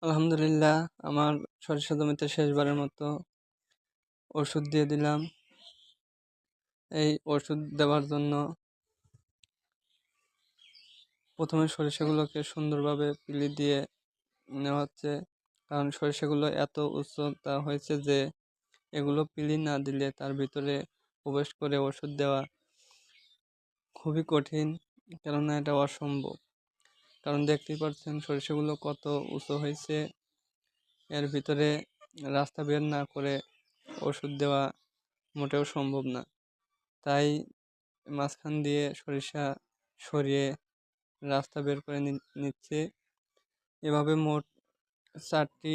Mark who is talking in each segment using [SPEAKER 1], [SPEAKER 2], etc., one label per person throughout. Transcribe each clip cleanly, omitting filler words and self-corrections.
[SPEAKER 1] আলহামদুলিল্লাহ, আমার সরিষা জমিতে শেষবারের মতো ওষুধ দিয়ে দিলাম। এই ওষুধ দেওয়ার জন্য প্রথমে সরিষাগুলোকে সুন্দরভাবে পিলি দিয়ে নেওয়া হচ্ছে, কারণ সরিষাগুলো এত উচ্চতা হয়েছে যে এগুলো পিলি না দিলে তার ভিতরে প্রবেশ করে ওষুধ দেওয়া খুবই কঠিন, কেননা এটা অসম্ভব। কারণ দেখতেই পাচ্ছেন সরিষাগুলো কত উঁচু হয়েছে, এর ভিতরে রাস্তা বের না করে ওষুধ দেওয়া মোটেও সম্ভব না। তাই মাঝখান দিয়ে সরিষা সরিয়ে রাস্তা বের করে নিচ্ছে। এভাবে মোট 4টি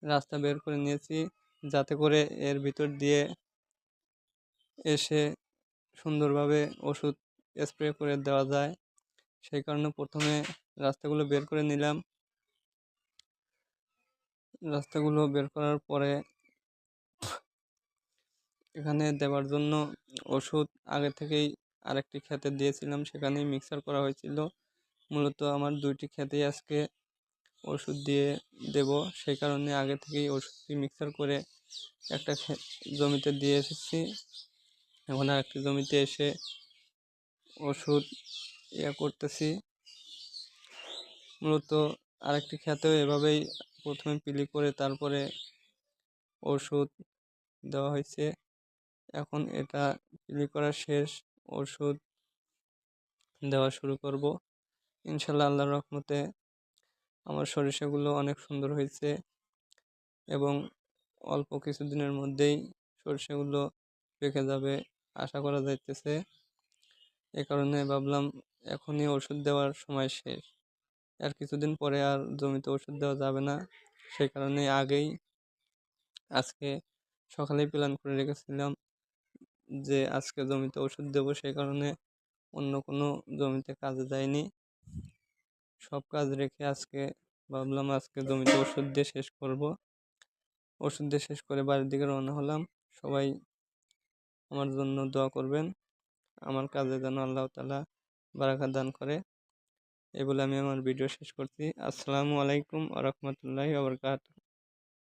[SPEAKER 1] রাস্তা বের করে নিয়েছি, যাতে করে এর ভিতর দিয়ে এসে সুন্দরভাবে ওষুধ স্প্রে করে দেওয়া যায়। সেই কারণে প্রথমে রাস্তাগুলো বের করে নিলাম। রাস্তাগুলো বের করার পরে এখানে দেওয়ার জন্য ওষুধ আগে থেকেই আরেকটি ক্ষেতে দিয়েছিলাম, সেখানেই মিক্সার করা হয়েছিল। মূলত আমার 2টি ক্ষেতেই আজকে ওষুধ দিয়ে দেব, সেই কারণে আগে থেকেই ওষুধটি মিক্সার করে একটা জমিতে দিয়ে এসেছি। এখন আরেকটি জমিতে এসে ওষুধ করতেছি। মূলত আরেকটি ক্ষেতেও এভাবেই প্রথমে পিলি করে তারপরে ওষুধ দেওয়া হয়েছে। এখন এটা পিলি করা শেষ, ওষুধ দেওয়া শুরু করব ইনশাল্লাহ। আল্লাহর রহমতে আমার সরিষাগুলো অনেক সুন্দর হয়েছে এবং অল্প কিছুদিনের মধ্যেই সরিষাগুলো পেকে যাবে আশা করা যাইতেছে। এ কারণে ভাবলাম এখনই ওষুধ দেওয়ার সময় শেষ, আর কিছুদিন পরে আর জমিতে ওষুধ দেওয়া যাবে না। সেই কারণে আগেই আজকে সকালেই প্ল্যান করে রেখেছিলাম যে আজকে জমিতে ওষুধ দেব, সেই কারণে অন্য কোনো জমিতে কাজে যায়নি। সব কাজ রেখে আজকে ভাবলাম আজকে জমিতে ওষুধ দিয়ে শেষ করব। ওষুধ দিয়ে শেষ করে বাড়ির দিকে রওনা হলাম। সবাই আমার জন্য দোয়া করবেন, আমার কাজে যেন আল্লাহ তাআলা বারাকা দান করে। এই বলে আমি আমার ভিডিও শেষ করছি। আসসালামু আলাইকুম ওয়া রাহমাতুল্লাহি ওয়া বারাকাতুহু।